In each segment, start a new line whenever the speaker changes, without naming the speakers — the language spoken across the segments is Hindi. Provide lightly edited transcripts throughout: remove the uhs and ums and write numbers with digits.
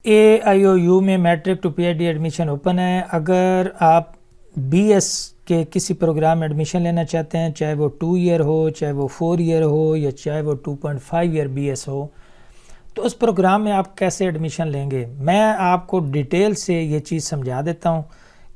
AIOU में matric to PhD admission open है। अगर आप BS के किसी प्रोग्राम में एडमिशन लेना चाहते हैं, चाहे वो 2 ईयर हो, चाहे वो 4 ईयर हो, या चाहे वो 2.5 ईयर BS हो, तो उस प्रोग्राम में आप कैसे एडमिशन लेंगे, मैं आपको डिटेल से ये चीज़ समझा देता हूँ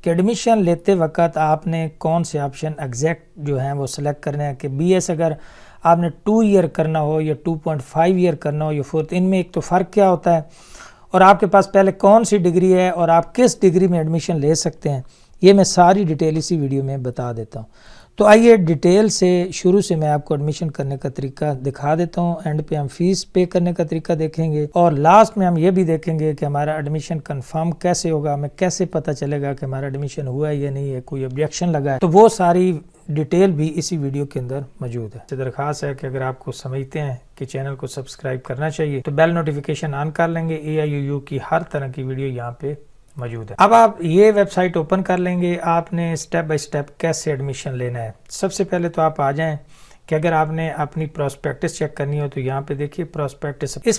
कि एडमिशन लेते वक्त आपने कौन से ऑप्शन एग्जैक्ट जो हैं वो सिलेक्ट करने हैं। कि BS अगर आपने 2 ईयर करना हो या 2.5 ईयर करना हो या 4, इनमें एक तो फ़र्क क्या होता है और आपके पास पहले कौन सी डिग्री है और आप किस डिग्री में एडमिशन ले सकते हैं, ये मैं सारी डिटेल इसी वीडियो में बता देता हूँ। तो आइए डिटेल से शुरू से मैं आपको एडमिशन करने का तरीका दिखा देता हूँ। एंड पे हम फीस पे करने का तरीका देखेंगे और लास्ट में हम ये भी देखेंगे कि हमारा एडमिशन कंफर्म कैसे होगा, हमें कैसे पता चलेगा कि हमारा एडमिशन हुआ है या नहीं है, कोई ऑब्जेक्शन लगा है, तो वो सारी डिटेल भी इसी वीडियो के अंदर मौजूद है। दरख्वास्त है कि अगर आपको समझते हैं कि चैनल को सब्सक्राइब करना चाहिए तो बेल नोटिफिकेशन ऑन कर लेंगे। AIUU की हर तरह की वीडियो यहाँ पे मौजूद है। अब आप ये वेबसाइट ओपन कर लेंगे। आपने स्टेप बाय स्टेप कैसे एडमिशन लेना है। सबसे पहले तो आप आ जाएं कि अगर आपने अपनी प्रोस्पेक्टस चेक करनी हो तो यहाँ पे देखिए प्रोस्पेक्टस। इस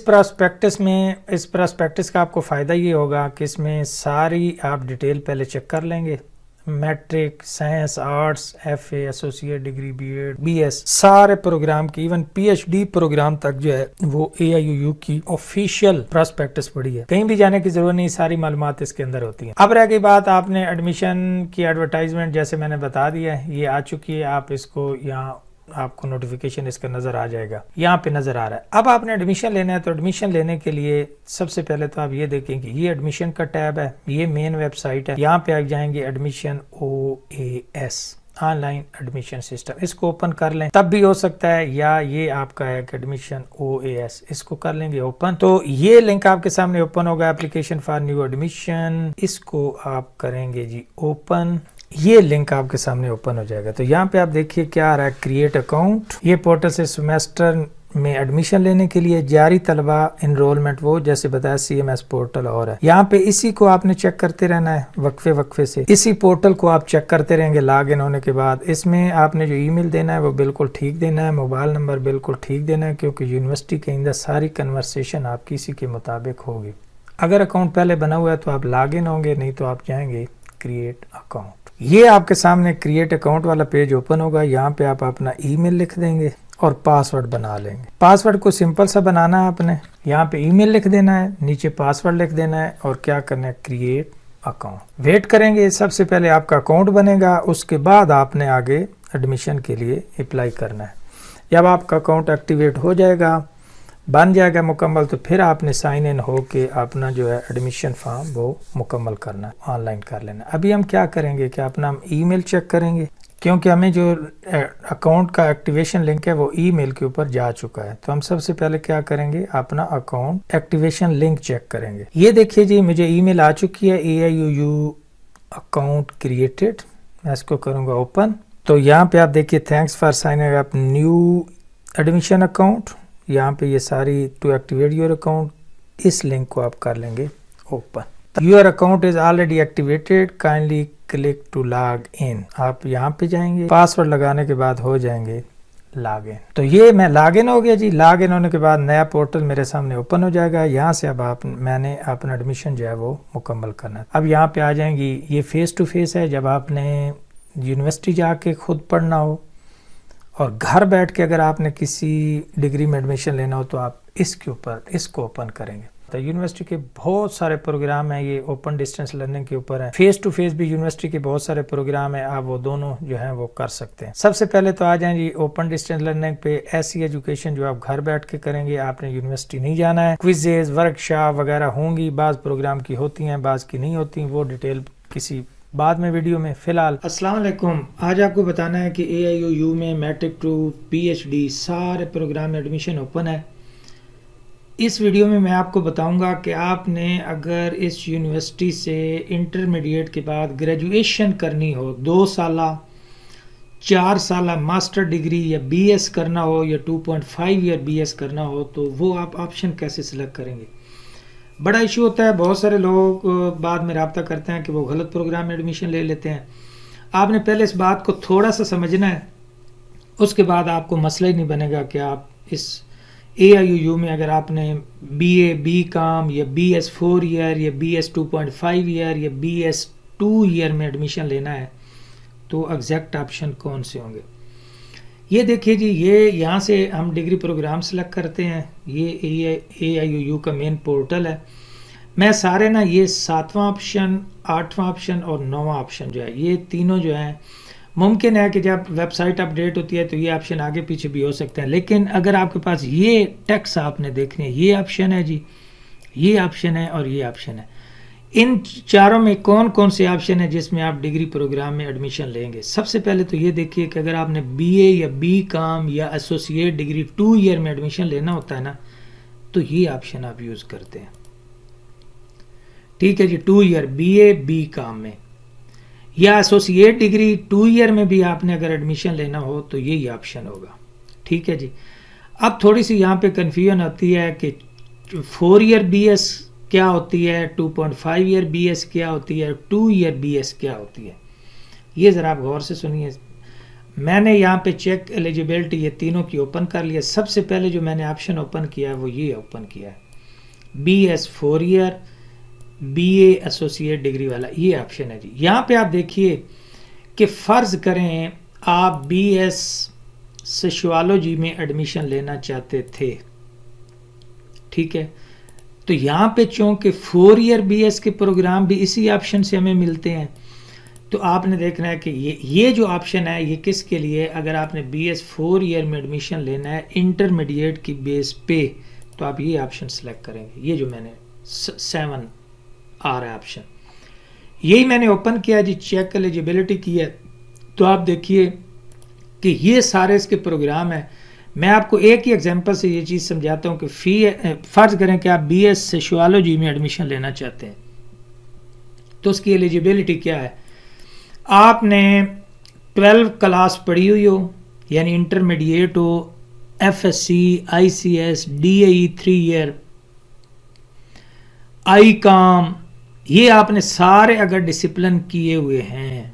प्रोस्पेक्टस का आपको फ़ायदा ये होगा कि इसमें सारी आप डिटेल पहले चेक कर लेंगे। Matric, science, arts, FA, associate degree, BEd, BS, सारे प्रोग्राम की, इवन PhD प्रोग्राम तक जो है वो AIUU की ऑफिशियल प्रोस्पेक्टस पड़ी है, कहीं भी जाने की जरूरत नहीं, सारी मालूमात इसके अंदर होती हैं। अब रह गई बात, आपने एडमिशन की एडवर्टाइजमेंट जैसे मैंने बता दिया है, ये आ चुकी है। आप इसको यहाँ आपको नोटिफिकेशन इसका नजर आ जाएगा, यहाँ पे नजर आ रहा है। अब आपने एडमिशन लेना है तो एडमिशन लेने के लिए सबसे पहले तो आप ये देखें कि ये एडमिशन का टैब है, ये मेन वेबसाइट है। यहाँ पे आ जाएंगे admission OAS, online admission system, इसको ओपन कर लें तब भी हो सकता है, या ये आपका है एडमिशन OAS, इसको कर लेंगे ओपन। तो ये लिंक आपके सामने ओपन होगा, एप्लीकेशन फॉर न्यू एडमिशन, इसको आप करेंगे जी ओपन। ये लिंक आपके सामने ओपन हो जाएगा। तो यहाँ पे आप देखिए क्या आ रहा है, क्रिएट अकाउंट। ये पोर्टल से सेमेस्टर में एडमिशन लेने के लिए जारी तलबा एनरोलमेंट, वो जैसे बताया CMS पोर्टल और है। यहाँ पे इसी को आपने चेक करते रहना है वक्फे से। इसी पोर्टल को आप चेक करते रहेंगे लॉग इन होने के बाद। इसमें आपने जो ईमेल देना है वो बिल्कुल ठीक देना है, मोबाइल नंबर बिल्कुल ठीक देना है, क्योंकि यूनिवर्सिटी के अंदर सारी कन्वर्सेशन आपकी इसी के मुताबिक होगी। अगर अकाउंट पहले बना हुआ है तो आप लॉग इन होंगे, नहीं तो आप जाएंगे क्रिएट अकाउंट। ये आपके सामने क्रिएट अकाउंट वाला पेज ओपन होगा। यहाँ पे आप अपना ईमेल लिख देंगे और पासवर्ड बना लेंगे। पासवर्ड को सिंपल सा बनाना है आपने, यहाँ पे ईमेल लिख देना है, नीचे पासवर्ड लिख देना है और क्या करना है, क्रिएट अकाउंट। वेट करेंगे, सबसे पहले आपका अकाउंट बनेगा, उसके बाद आपने आगे एडमिशन के लिए अप्लाई करना है। जब आपका अकाउंट एक्टिवेट हो जाएगा, बन जाएगा मुकम्मल, तो फिर आपने साइन इन हो के अपना जो है एडमिशन फॉर्म वो मुकम्मल करना है, ऑनलाइन कर लेना। अभी हम क्या करेंगे कि अपना हम ईमेल चेक करेंगे, क्योंकि हमें जो अकाउंट का एक्टिवेशन लिंक है वो ईमेल के ऊपर जा चुका है। तो हम सबसे पहले क्या करेंगे, अपना अकाउंट एक्टिवेशन लिंक चेक करेंगे। ये देखिए जी, मुझे ईमेल आ चुकी है, AIUU अकाउंट क्रिएटेड। मैं इसको करूँगा ओपन। तो यहाँ पे आप देखिए, thanks for signing up new admission account. यहाँ पे ये सारी टू एक्टिवेट योर अकाउंट, इस लिंक को आप कर लेंगे open. Your account is already activated, kindly click to log in. आप यहाँ पे जाएंगे, पासवर्ड लगाने के बाद हो जाएंगे लॉग इन। तो ये मैं लॉग इन हो गया जी। लॉग इन होने के बाद नया पोर्टल मेरे सामने ओपन हो जाएगा। यहाँ से अब मैंने अपना एडमिशन जो है वो मुकम्मल करना है। अब यहाँ पे आ जाएंगी, ये फेस टू फेस है, जब आपने यूनिवर्सिटी जाके खुद पढ़ना हो, और घर बैठ के अगर आपने किसी डिग्री में एडमिशन लेना हो तो आप इसके ऊपर इसको ओपन करेंगे। तो यूनिवर्सिटी के बहुत सारे प्रोग्राम हैं, ये ओपन डिस्टेंस लर्निंग के ऊपर है। फेस टू फेस भी यूनिवर्सिटी के बहुत सारे प्रोग्राम है, आप वो दोनों जो है वो कर सकते हैं। सबसे पहले तो आ जाएं जी ओपन डिस्टेंस लर्निंग पे। ऐसी एजुकेशन जो आप घर बैठ के करेंगे, आपने यूनिवर्सिटी नहीं जाना है। क्विजेज, वर्कशॉप वगैरह होंगी, बाज़ प्रोग्राम की होती हैं, बाज़ की नहीं होती, वो डिटेल किसी बाद में वीडियो में। फिलहाल अस्सलाम वालेकुम, आज आपको बताना है कि AIUU में मैट्रिक टू PhD सारे प्रोग्राम में एडमिशन ओपन है। इस वीडियो में मैं आपको बताऊंगा कि आपने अगर इस यूनिवर्सिटी से इंटरमीडिएट के बाद ग्रेजुएशन करनी हो, 2 साल 4 साल मास्टर डिग्री या BS करना हो या 2.5 ईयर BS करना हो, तो वो आप ऑप्शन कैसे सिलेक्ट करेंगे। बड़ा इशू होता है, बहुत सारे लोग बाद में रब्ता करते हैं कि वो गलत प्रोग्राम में एडमिशन ले लेते हैं। आपने पहले इस बात को थोड़ा सा समझना है, उसके बाद आपको मसला ही नहीं बनेगा कि आप इस AIUU में अगर आपने BA BCom या BS 4 ईयर या BS 2.5 ईयर या BS 2 ईयर में एडमिशन लेना है तो एग्जैक्ट ऑप्शन कौन से होंगे। ये देखिए जी, ये यहाँ से हम डिग्री प्रोग्राम सेलेक्ट करते हैं। ये AIUU का मेन पोर्टल है। मैं सारे ना ये 7वां ऑप्शन, 8वां ऑप्शन और 9वां ऑप्शन जो है, ये तीनों जो हैं, मुमकिन है कि जब वेबसाइट अपडेट होती है तो ये ऑप्शन आगे पीछे भी हो सकते हैं, लेकिन अगर आपके पास ये टेक्स्ट आपने देखने, ये ऑप्शन है जी, ये ऑप्शन है और ये ऑप्शन है, इन चारों में कौन कौन से ऑप्शन है जिसमें आप डिग्री प्रोग्राम में एडमिशन लेंगे। सबसे पहले तो ये देखिए कि अगर आपने BA या BCom या एसोसिएट डिग्री 2 ईयर में एडमिशन लेना होता है ना, तो ये ऑप्शन आप यूज़ करते हैं। ठीक है जी, 2 ईयर BA BCom में या एसोसिएट डिग्री 2 ईयर में भी आपने अगर एडमिशन लेना हो तो यही ऑप्शन होगा। ठीक है जी। अब थोड़ी सी यहाँ पे कन्फ्यूजन आती है कि 4 ईयर BS क्या होती है, 2.5 ईयर BS क्या होती है, 2 ईयर BS क्या होती है। ये ज़रा आप गौर से सुनिए। मैंने यहाँ पे चेक एलिजिबिलिटी ये तीनों की ओपन कर लिया। सबसे पहले जो मैंने ऑप्शन ओपन किया है वो ये ओपन किया है, BS 4 year BA associate degree वाला, ये ऑप्शन है जी। यहाँ पे आप देखिए कि फ़र्ज़ करें आप BS सोशियोलॉजी में एडमिशन लेना चाहते थे, ठीक है, तो यहाँ पे चूँकि 4 ईयर BS के प्रोग्राम भी इसी ऑप्शन से हमें मिलते हैं, तो आपने देखना है कि ये जो ऑप्शन है ये किसके लिए, अगर आपने BS 4 ईयर में एडमिशन लेना है इंटरमीडिएट की बेस पे, तो आप ये ऑप्शन सेलेक्ट करेंगे। ये जो मैंने 7 आ रहा है ऑप्शन, यही मैंने ओपन किया जी, चेक एलिजिबिलिटी की है, तो आप देखिए कि ये सारे इसके प्रोग्राम हैं। मैं आपको एक ही एग्जांपल से ये चीज़ समझाता हूँ कि फ़र्ज़ करें कि आप BS सोशियोलॉजी में एडमिशन लेना चाहते हैं, तो उसकी एलिजिबिलिटी क्या है। आपने 12 क्लास पढ़ी हुई हो, यानी इंटरमीडिएट हो, FSC ICS DAE 3 year ICOM, ये आपने सारे अगर डिसिप्लिन किए हुए हैं,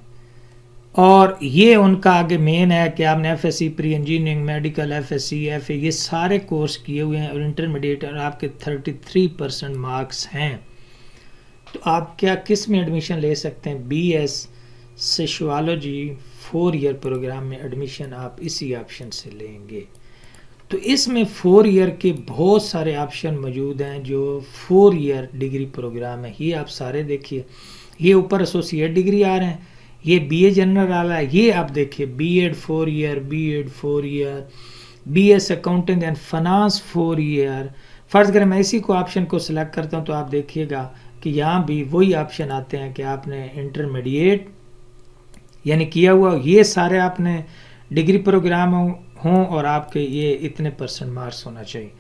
और ये उनका आगे मेन है कि आपने FSC pre engineering medical FSC FA ये सारे कोर्स किए हुए हैं और इंटरमीडिएट, और आपके 33% मार्क्स हैं, तो आप क्या किस में एडमिशन ले सकते हैं, BS सोशियोलॉजी 4 ईयर प्रोग्राम में एडमिशन आप इसी ऑप्शन से लेंगे। तो इसमें 4 ईयर के बहुत सारे ऑप्शन मौजूद हैं जो 4 ईयर डिग्री प्रोग्राम है। ये आप सारे देखिए, ये ऊपर एसोसिएट डिग्री आ रहे हैं, ये BA जनरल वाला है, ये आप देखिए B.Ed 4 year, B.Ed 4 year, BS accounting and finance 4 year. फ़र्ज़ करें मैं इसी को ऑप्शन को सिलेक्ट करता हूँ, तो आप देखिएगा कि यहाँ भी वही ऑप्शन आते हैं कि आपने इंटरमीडिएट यानी किया हुआ, ये सारे आपने डिग्री प्रोग्राम हों और आपके ये इतने % मार्क्स होना चाहिए।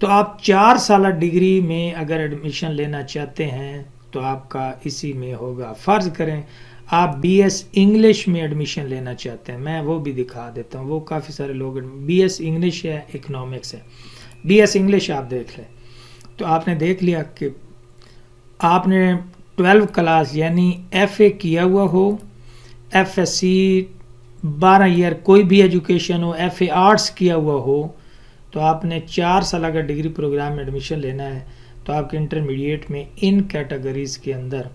तो आप 4 साल डिग्री में अगर एडमिशन लेना चाहते हैं तो आपका इसी में होगा। फ़र्ज़ करें आप BS इंग्लिश में एडमिशन लेना चाहते हैं, मैं वो भी दिखा देता हूँ, वो काफ़ी सारे लोग, BS इंग्लिश है, इकोनॉमिक्स है, BS इंग्लिश आप देख लें, तो आपने देख लिया कि आपने 12 क्लास यानी FA किया हुआ हो, FSC 12 ईयर कोई भी एजुकेशन हो, FA आर्ट्स किया हुआ हो, तो आपने 4 साल अगर डिग्री प्रोग्राम में एडमिशन लेना है तो आपके इंटरमीडिएट में इन कैटेगरीज़ के अंदर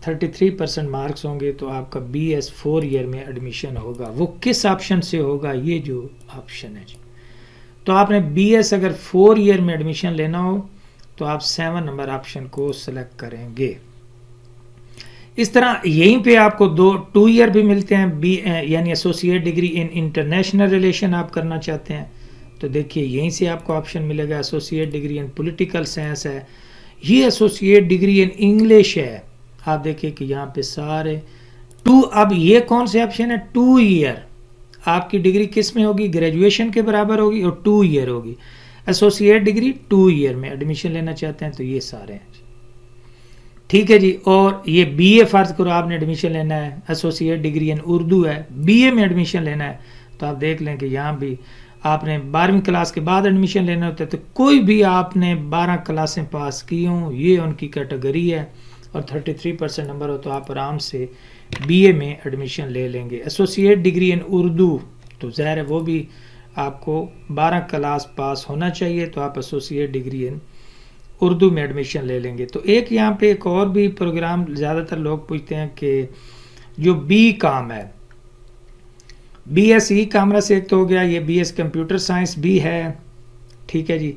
33% मार्क्स होंगे, तो आपका BS 4 ईयर में एडमिशन होगा। वो किस ऑप्शन से होगा, ये जो ऑप्शन है जी। तो आपने BS अगर 4 ईयर में एडमिशन लेना हो तो आप 7 नंबर ऑप्शन को सिलेक्ट करेंगे। इस तरह यहीं पे आपको 2 ईयर भी मिलते हैं, यानी associate degree in international relation आप करना चाहते हैं, तो देखिए यहीं से आपको ऑप्शन मिलेगा। एसोसिएट डिग्री इन पॉलिटिकल साइंस है, ये एसोसिएट डिग्री इन इंग्लिश है, आप देखिए कि यहाँ पे सारे 2। अब ये कौन से ऑप्शन है, 2 ईयर आपकी डिग्री किस में होगी, ग्रेजुएशन के बराबर होगी और 2 ईयर होगी। एसोसिएट डिग्री 2 ईयर में एडमिशन लेना चाहते हैं तो ये सारे हैं, ठीक है जी। और ये BA फ़र्ज़ करो आपने एडमिशन लेना है, एसोसिएट डिग्री इन उर्दू है, BA में एडमिशन लेना है, तो आप देख लें कि यहाँ भी आपने 12वीं क्लास के बाद एडमिशन लेना होता है, तो कोई भी आपने 12 क्लासें पास की हों, ये उनकी कैटेगरी है, और 33% नंबर हो तो आप आराम से BA में एडमिशन ले लेंगे। एसोसिएट डिग्री इन उर्दू तो ज़ाहिर है वो भी आपको 12 क्लास पास होना चाहिए, तो आप एसोसिएट डिग्री इन उर्दू में एडमिशन ले लेंगे। तो एक यहाँ पे एक और भी प्रोग्राम ज़्यादातर लोग पूछते हैं कि जो बी काम है, BS ई कॉमर्स एक तो हो गया, ये BS कंप्यूटर साइंस भी है, ठीक है जी।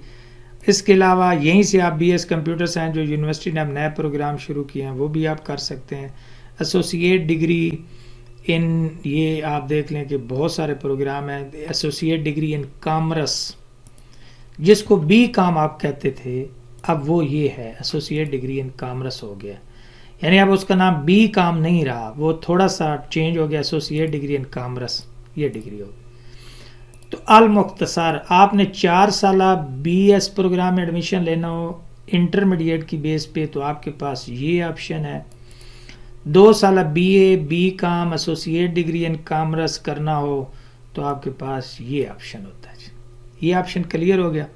इसके अलावा यहीं से आप BS कंप्यूटर साइंस जो यूनिवर्सिटी ने अब नए प्रोग्राम शुरू किए हैं वो भी आप कर सकते हैं। एसोसिएट डिग्री इन, ये आप देख लें कि बहुत सारे प्रोग्राम हैं। एसोसिएट डिग्री इन कॉमर्स, जिसको बी काम आप कहते थे, अब वो ये है एसोसिएट डिग्री इन कॉमर्स हो गया, यानी अब उसका नाम बी काम नहीं रहा, वो थोड़ा सा चेंज हो गया, एसोसिएट डिग्री इन कॉमर्स ये डिग्री हो। तो अल मुख्तसर आपने 4 साल BS प्रोग्राम में एडमिशन लेना हो इंटरमीडिएट की बेस पे, तो आपके पास ये ऑप्शन है। 2 साल BA बी काम एसोसिएट डिग्री इन कॉमर्स करना हो तो आपके पास ये ऑप्शन होता है। ये ऑप्शन क्लियर हो गया,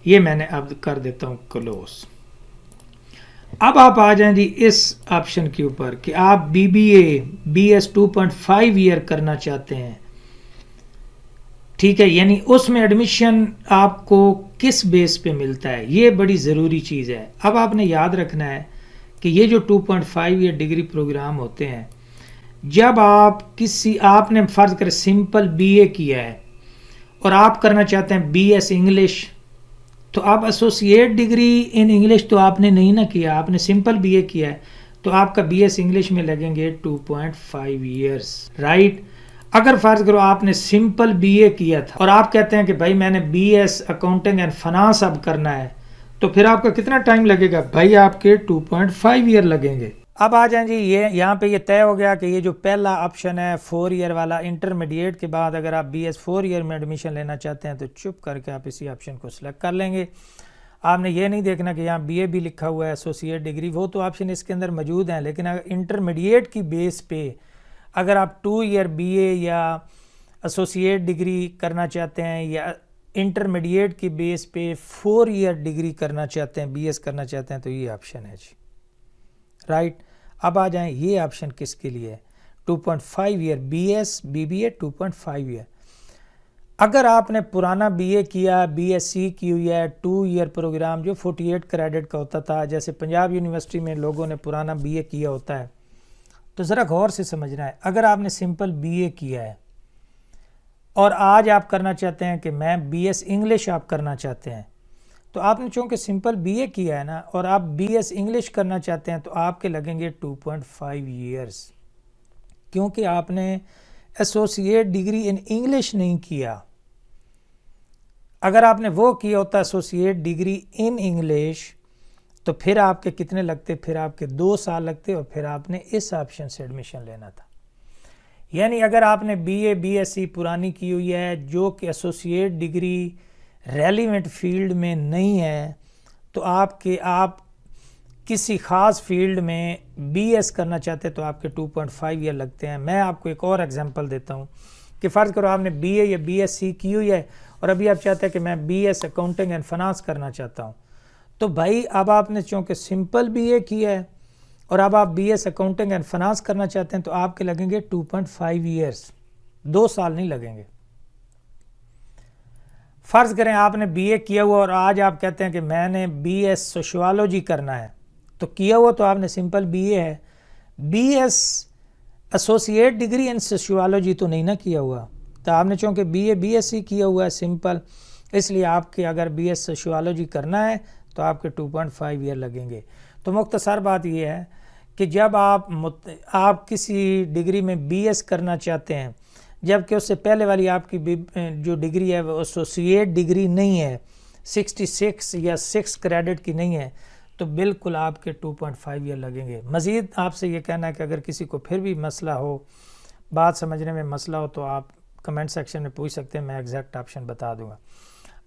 ये मैंने अब कर देता हूँ क्लोज। अब आप आ जाएं जी इस ऑप्शन के ऊपर कि आप BBA BS 2.5 ईयर करना चाहते हैं, ठीक है, यानी उसमें एडमिशन आपको किस बेस पे मिलता है, ये बड़ी ज़रूरी चीज़ है। अब आपने याद रखना है कि ये जो 2.5 ईयर डिग्री प्रोग्राम होते हैं, जब आप आपने फ़र्ज़ करें सिंपल BA किया है और आप करना चाहते हैं BS इंग्लिश, तो आप एसोसिएट डिग्री इन इंग्लिश तो आपने नहीं ना किया, आपने सिंपल BA किया है, तो आपका BS इंग्लिश में लगेंगे 2.5 ईयर्स, राइट। अगर फर्ज करो आपने सिंपल BA किया था और आप कहते हैं कि भाई मैंने BS अकाउंटिंग एंड फाइनेंस अब करना है, तो फिर आपका कितना टाइम लगेगा भाई, आपके 2.5 ईयर लगेंगे। अब आ जाएं जी, ये यहाँ पे ये तय हो गया कि ये जो पहला ऑप्शन है 4 ईयर वाला, इंटरमीडिएट के बाद अगर आप BS 4 ईयर में एडमिशन लेना चाहते हैं तो चुप करके आप इसी ऑप्शन को सिलेक्ट कर लेंगे। आपने ये नहीं देखना कि यहाँ BA भी लिखा हुआ है एसोसिएट डिग्री, वो तो ऑप्शन इसके अंदर मौजूद हैं, लेकिन अगर इंटरमीडिएट की बेस पे अगर आप 2 ईयर BA या एसोसिएट डिग्री करना चाहते हैं या इंटरमीडिएट की बेस पे 4 ईयर डिग्री करना चाहते हैं, BS करना चाहते हैं, तो ये ऑप्शन है जी, राइट। अब आ जाएं ये ऑप्शन किसके लिए है, 2.5 ईयर BS BBA 2.5 ईयर। अगर आपने पुराना BA किया, BSc की हुई है 2 ईयर प्रोग्राम जो 48 क्रेडिट का होता था, जैसे पंजाब यूनिवर्सिटी में लोगों ने पुराना BA किया होता है, तो ज़रा गौर से समझना है। अगर आपने सिंपल BA किया है और आज आप करना चाहते हैं कि मैं BS इंग्लिश आप करना चाहते हैं, तो आपने चूँकि सिंपल BA किया है ना और आप BS इंग्लिश करना चाहते हैं, तो आपके लगेंगे 2.5 ईयर्स, क्योंकि आपने एसोसिएट डिग्री इन इंग्लिश नहीं किया। अगर आपने वो किया होता एसोसिएट डिग्री इन इंग्लिश, तो फिर आपके कितने लगते, फिर आपके 2 साल लगते और फिर आपने इस ऑप्शन से एडमिशन लेना था। यानी अगर आपने BA BSc पुरानी की हुई है जो कि एसोसिएट डिग्री रेलिवेंट फील्ड में नहीं है, तो आप किसी ख़ास फील्ड में BS करना चाहते हैं तो आपके 2.5 ईयर लगते हैं। मैं आपको एक और एग्जांपल देता हूं कि फ़र्ज़ करो आपने BA या BSc की हुई है और अभी आप चाहते हैं कि मैं BS अकाउंटिंग एंड फाइनेंस करना चाहता हूं, तो भाई अब आपने चूँकि सिंपल BA किया है और अब आप BS अकाउंटिंग एंड फाइनेंस करना चाहते हैं, तो आपके लगेंगे 2.5 ईयर्स, 2 साल नहीं लगेंगे। फ़र्ज़ करें आपने BA किया हुआ और आज आप कहते हैं कि मैंने BS सोशियोलॉजी करना है, तो किया हुआ तो आपने सिंपल BA है, BS एसोसिएट डिग्री इन सोशियोलॉजी तो नहीं ना किया हुआ, तो आपने चूँकि BA BSc किया हुआ है सिंपल, इसलिए आपके अगर BS सोशियोलॉजी करना है तो आपके 2.5 ईयर लगेंगे। तो मुख्तसर बात यह है कि जब आप किसी डिग्री में BS करना चाहते हैं, जबकि उससे पहले वाली आपकी जो डिग्री है वो एसोसिएट डिग्री नहीं है, 66 या 6 क्रेडिट की नहीं है, तो बिल्कुल आपके 2.5 ईयर लगेंगे। मज़ीद आपसे ये कहना है कि अगर किसी को फिर भी मसला हो, बात समझने में मसला हो, तो आप कमेंट सेक्शन में पूछ सकते हैं, मैं एग्जैक्ट ऑप्शन बता दूंगा।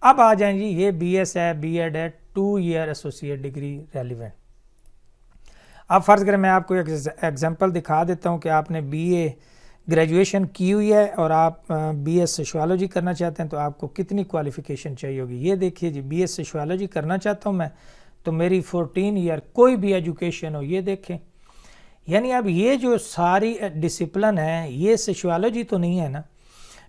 अब आ जाएं जी, ये BS है, B.Ed है, 2 ईयर एसोसिएट डिग्री रेलिवेंट। अब फ़र्ज़ करें मैं आपको एक एग्जांपल दिखा देता हूँ कि आपने BA ग्रेजुएशन की हुई है और आप BS सोशियोलॉजी करना चाहते हैं, तो आपको कितनी क्वालिफ़िकेशन चाहिए होगी। ये देखिए जी, BS सोशियोलॉजी करना चाहता हूँ मैं, तो मेरी 14 ईयर कोई भी एजुकेशन हो, ये देखें। यानी अब ये जो सारी डिसिप्लिन है ये सोशियोलॉजी तो नहीं है ना,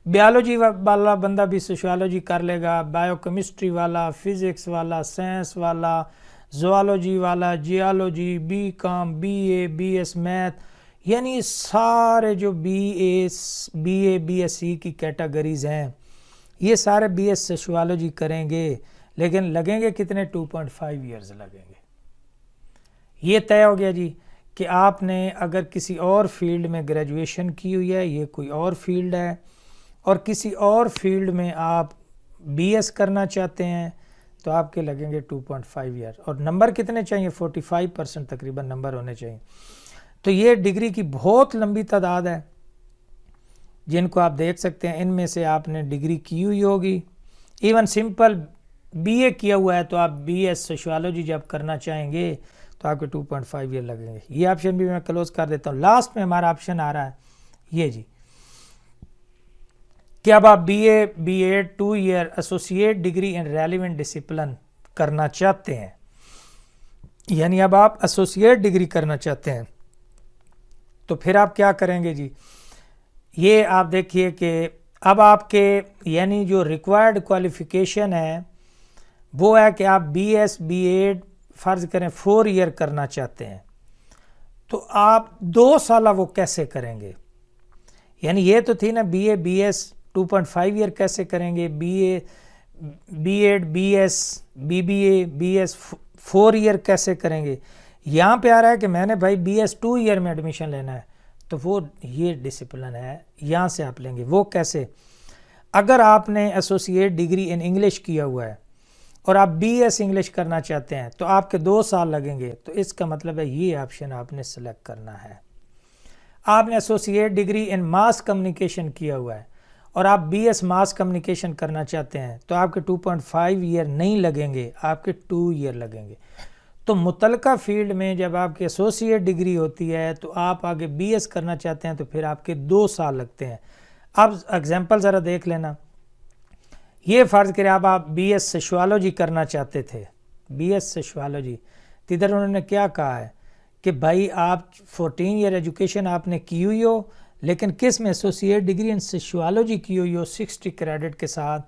बायोलॉजी वाला बंदा भी सोशियोलॉजी कर लेगा, बायोकेमिस्ट्री वाला, फिज़िक्स वाला, साइंस वाला, ज़ूलॉजी वाला, geology, BCom, BA, BS math, यानी सारे जो बीए बीएससी की कैटेगरीज हैं ये सारे बीएस सोशियोलॉजी करेंगे, लेकिन लगेंगे कितने? 2.5 ईयर्स लगेंगे। ये तय हो गया जी कि आपने अगर किसी और फील्ड में ग्रेजुएशन की हुई है, ये कोई और फील्ड है, और किसी और फील्ड में आप बीएस करना चाहते हैं तो आपके लगेंगे 2.5 ईयर, और नंबर कितने चाहिए? 45% तकरीबन नंबर होने चाहिए। तो ये डिग्री की बहुत लंबी तादाद है जिनको आप देख सकते हैं, इनमें से आपने डिग्री की हुई होगी। इवन सिंपल बीए किया हुआ है तो आप बीएस सोशियोलॉजी जब करना चाहेंगे तो आपके 2.5 ईयर लगेंगे। ये ऑप्शन भी मैं क्लोज कर देता हूँ। लास्ट में हमारा ऑप्शन आ रहा है ये जी कि अब आप BA BEd 2 year associate degree in relevant discipline करना चाहते हैं, यानी अब आप एसोसिएट डिग्री करना चाहते हैं, तो फिर आप क्या करेंगे जी? ये आप देखिए कि अब आपके यानी जो रिक्वायर्ड क्वालिफिकेशन है वो है कि आप बीएस बीएड फ़र्ज़ करें 4 ईयर करना चाहते हैं, तो आप 2 साल वो कैसे करेंगे? यानी ये तो थी ना बीए बीएस 2.5 ईयर कैसे करेंगे, BA BEd BS BBA BS 4 year कैसे करेंगे? यहाँ पे आ रहा है कि मैंने भाई बीएस 2 ईयर में एडमिशन लेना है, तो वो ये डिसिप्लिन है, यहाँ से आप लेंगे। वो कैसे? अगर आपने एसोसिएट डिग्री इन इंग्लिश किया हुआ है और आप बीएस इंग्लिश करना चाहते हैं तो आपके 2 साल लगेंगे, तो इसका मतलब है ये ऑप्शन आपने सेलेक्ट करना है। आपने एसोसिएट डिग्री इन मास कम्युनिकेशन किया हुआ है और आप बीएस मास कम्युनिकेशन करना चाहते हैं तो आपके 2.5 ईयर नहीं लगेंगे, आपके 2 ईयर लगेंगे। तो मुतलका फील्ड में जब आपकी एसोसिएट डिग्री होती है तो आप आगे बीएस करना चाहते हैं तो फिर आपके 2 साल लगते हैं। अब एग्जांपल ज़रा देख लेना। ये फ़र्ज़ करें अब आप बीएस सोशियोलॉजी करना चाहते थे, बीएस सोशियोलॉजी, तो इधर उन्होंने क्या कहा है कि भाई आप 14 ईयर एजुकेशन आपने की हुई हो, लेकिन किस में? एसोसिएट डिग्री इन सोशियोलॉजी की हुई हो 60 क्रेडिट के साथ,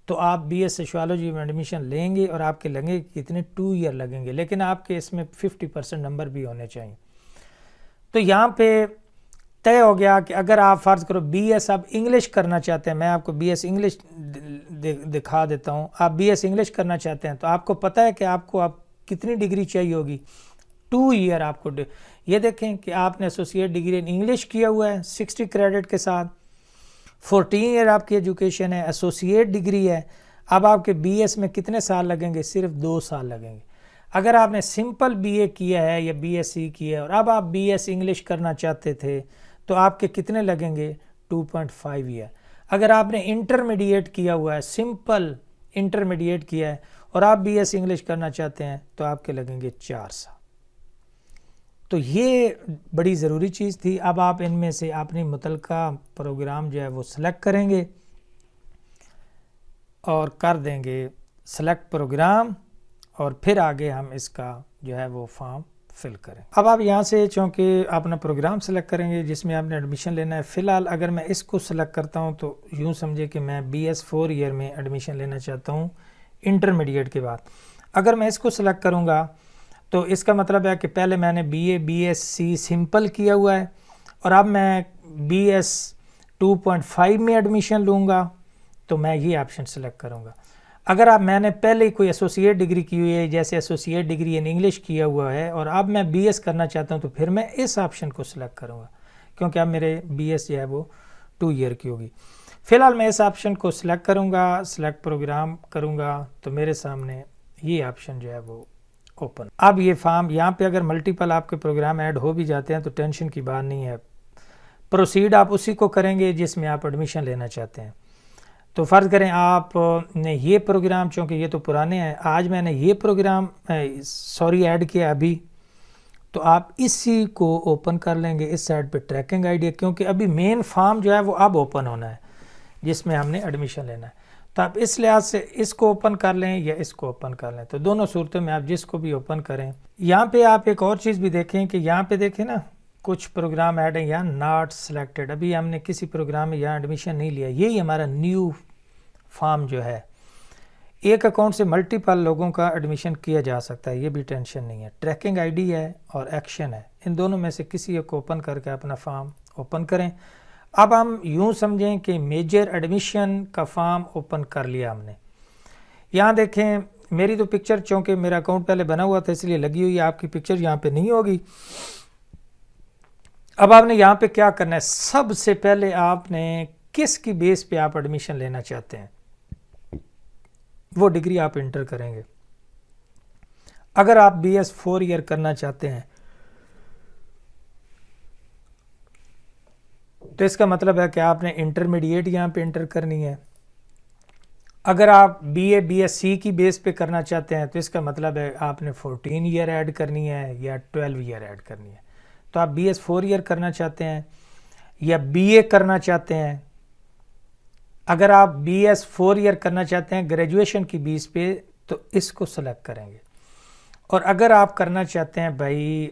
तो आप बीएस सोशियोलॉजी में एडमिशन लेंगे और आपके लगेंगे कितने? 2 ईयर लगेंगे, लेकिन आपके इसमें 50% नंबर भी होने चाहिए। तो यहाँ पे तय हो गया कि अगर आप फ़र्ज़ करो बीएस आप इंग्लिश करना चाहते हैं, मैं आपको बीएस इंग्लिश दिखा देता हूँ। आप बीएस इंग्लिश करना चाहते हैं तो आपको पता है कि आपको आप कितनी डिग्री चाहिए होगी? 2 ईयर आपको। ये देखें कि आपने एसोसिएट डिग्री इन इंग्लिश किया हुआ है 60 क्रेडिट के साथ, 14 ईयर आपकी एजुकेशन है, एसोसिएट डिग्री है। अब आपके बीएस में कितने साल लगेंगे? सिर्फ 2 साल लगेंगे। अगर आपने सिंपल बीए किया है या बीएससी किया है और अब आप बीएस इंग्लिश करना चाहते थे तो आपके कितने लगेंगे? 2.5 ईयर। अगर आपने इंटरमीडिएट किया हुआ है, सिंपल इंटरमीडिएट किया है और आप बीएस इंग्लिश करना चाहते हैं तो आपके लगेंगे 4 साल। तो ये बड़ी ज़रूरी चीज़ थी। अब आप इनमें से अपनी मुतलका प्रोग्राम जो है वो सिलेक्ट करेंगे और कर देंगे सेलेक्ट प्रोग्राम, और फिर आगे हम इसका जो है वो फॉर्म फिल करें। अब आप यहाँ से चूँकि अपना प्रोग्राम सेलेक्ट करेंगे जिसमें आपने एडमिशन लेना है। फ़िलहाल अगर मैं इसको सेलेक्ट करता हूँ तो यूँ समझे कि मैं बीएस 4 ईयर में एडमिशन लेना चाहता हूँ इंटरमीडिएट के बाद। अगर मैं इसको सेलेक्ट करूँगा तो इसका मतलब है कि पहले मैंने बीए बीएससी सिंपल किया हुआ है और अब मैं बीएस 2.5 में एडमिशन लूँगा, तो मैं ये ऑप्शन सेलेक्ट करूँगा। अगर आप मैंने पहले कोई एसोसिएट डिग्री की हुई है, जैसे एसोसिएट डिग्री इन इंग्लिश किया हुआ है, और अब मैं बीएस करना चाहता हूँ तो फिर मैं इस ऑप्शन को सिलेक्ट करूँगा, क्योंकि अब मेरे बीएस जो है वो 2 ईयर की होगी। फ़िलहाल मैं इस ऑप्शन को सिलेक्ट करूँगा, सिलेक्ट प्रोग्राम करूँगा, तो मेरे सामने ये ऑप्शन जो है वो ओपन। अब ये फॉर्म यहाँ पे अगर मल्टीपल आपके प्रोग्राम ऐड हो भी जाते हैं तो टेंशन की बात नहीं है, प्रोसीड आप उसी को करेंगे जिसमें आप एडमिशन लेना चाहते हैं। तो फ़र्ज़ करें आप ने ये प्रोग्राम, चूँकि ये तो पुराने हैं, आज मैंने ये प्रोग्राम ऐड किया अभी, तो आप इसी को ओपन कर लेंगे इस साइड पे ट्रैकिंग आईडी, क्योंकि अभी मेन फॉर्म जो है वो अब ओपन होना है जिसमें हमने एडमिशन लेना है। तो आप इस लिहाज से इसको ओपन कर लें या इसको ओपन कर लें, तो दोनों सूरतों में आप जिसको भी ओपन करें। यहाँ पे आप एक और चीज़ भी देखें कि यहाँ पे देखें ना कुछ प्रोग्राम ऐड है यहाँ नॉट सिलेक्टेड, अभी हमने किसी प्रोग्राम में यहाँ एडमिशन नहीं लिया। यही हमारा न्यू फॉर्म जो है, एक अकाउंट से मल्टीपल लोगों का एडमिशन किया जा सकता है, ये भी टेंशन नहीं है। ट्रैकिंग आईडी है और एक्शन है, इन दोनों में से किसी एक को ओपन करके अपना फॉर्म ओपन करें। अब हम यूँ समझें कि मेजर एडमिशन का फॉर्म ओपन कर लिया हमने। यहाँ देखें मेरी तो पिक्चर, चूँकि मेरा अकाउंट पहले बना हुआ था इसलिए लगी हुई है, आपकी पिक्चर यहाँ पे नहीं होगी। अब आपने यहाँ पे क्या करना है, सबसे पहले आपने किस की बेस पे आप एडमिशन लेना चाहते हैं वो डिग्री आप इंटर करेंगे। अगर आप BS 4 ईयर करना चाहते हैं तो इसका मतलब है कि आपने इंटरमीडिएट यहाँ पे इंटर करनी है। अगर आप BA BSc की बेस पे करना चाहते हैं तो इसका मतलब है आपने 14 ईयर ऐड करनी है या 12 ईयर ऐड करनी है। तो आप BS 4 ईयर करना चाहते हैं या BA करना चाहते हैं। अगर आप BS 4 ईयर करना चाहते हैं ग्रेजुएशन की बेस पे तो इसको सेलेक्ट करेंगे। और अगर आप करना चाहते हैं भाई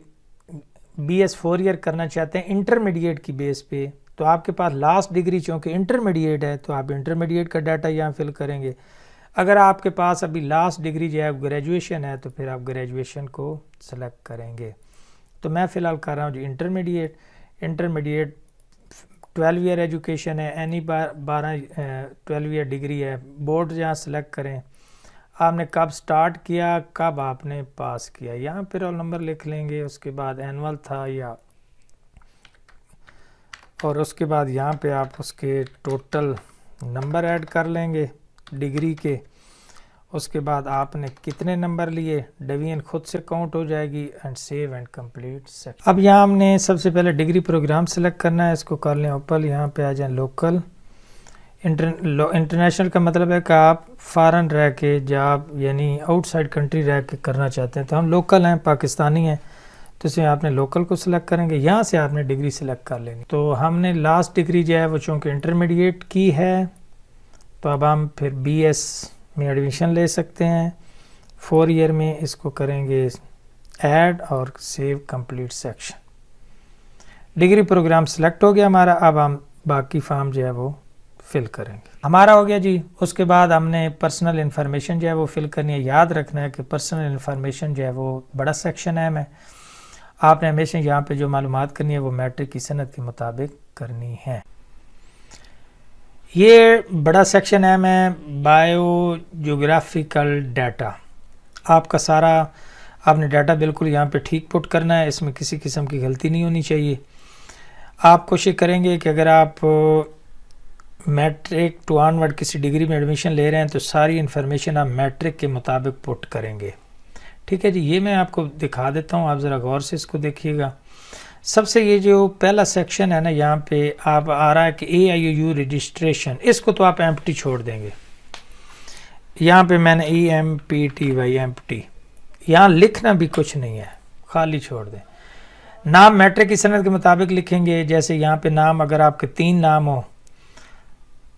BS 4 ईयर करना चाहते हैं इंटरमीडिएट की बेस पे, तो आपके पास लास्ट डिग्री चूँकि इंटरमीडिएट है तो आप इंटरमीडिएट का डाटा यहाँ फिल करेंगे। अगर आपके पास अभी लास्ट डिग्री जो है ग्रेजुएशन है तो फिर आप ग्रेजुएशन को सेलेक्ट करेंगे। तो मैं फ़िलहाल कर रहा हूँ जी इंटरमीडिएट। 12 ईयर एजुकेशन है, एनी 12 ईयर डिग्री है। बोर्ड यहाँ सेलेक्ट करें, आपने कब स्टार्ट किया, कब आपने पास किया, यहाँ पे रोल नंबर लिख लेंगे। उसके बाद एनुअल था या, और उसके बाद यहाँ पे आप उसके टोटल नंबर ऐड कर लेंगे डिग्री के। उसके बाद आपने कितने नंबर लिए, डिवीजन खुद से काउंट हो जाएगी and save and complete section. अब यहाँ हमने सबसे पहले डिग्री प्रोग्राम सेलेक्ट करना है, इसको कर लें ओपन। यहाँ पे आ जाए लोकल। इंटरनेशनल का मतलब है कि आप फॉरेन रह के जॉब यानी आउटसाइड कंट्री रह के करना चाहते हैं, तो हम लोकल हैं, पाकिस्तानी हैं, तो इसमें आपने लोकल को सिलेक्ट करेंगे। यहाँ से आपने डिग्री सिलेक्ट कर लेनी। तो हमने लास्ट डिग्री जो है वो चूँकि इंटरमीडिएट की है तो अब हम फिर BS में एडमिशन ले सकते हैं 4 ईयर में। इसको करेंगे ऐड और save complete section. Degree programme select हो गया हमारा। अब हम बाकी फॉर्म जो है वो फिल करेंगे। हमारा हो गया जी। उसके बाद हमने पर्सनल इन्फॉर्मेशन जो है वो फिल करनी है। याद रखना है कि पर्सनल इन्फॉर्मेशन जो है वो बड़ा सेक्शन है। आपने हमेशा यहाँ पे जो मालूमात करनी है वो मैट्रिक की सनद के मुताबिक करनी है। ये बड़ा सेक्शन है बायोजियोग्राफिकल डाटा। आपका सारा आपने डाटा बिल्कुल यहाँ पे ठीक पुट करना है, इसमें किसी किस्म की गलती नहीं होनी चाहिए। आप कोशिश करेंगे कि अगर आप मैट्रिक टू ऑनवर्ड किसी डिग्री में एडमिशन ले रहे हैं तो सारी इन्फॉर्मेशन आप मैट्रिक के मुताबिक पुट करेंगे। ठीक है जी, ये मैं आपको दिखा देता हूँ, आप ज़रा गौर से इसको देखिएगा। सबसे ये जो पहला सेक्शन है ना, यहाँ पे आप आ रहा है कि AIUU रजिस्ट्रेशन, इसको तो आप एम्प्टी छोड़ देंगे। यहाँ पे मैंने EMPTY यहाँ लिखना भी कुछ नहीं है, खाली छोड़ दें। नाम मैट्रिक की सनद के मुताबिक लिखेंगे। जैसे यहाँ पे नाम अगर आपके 3 नाम हो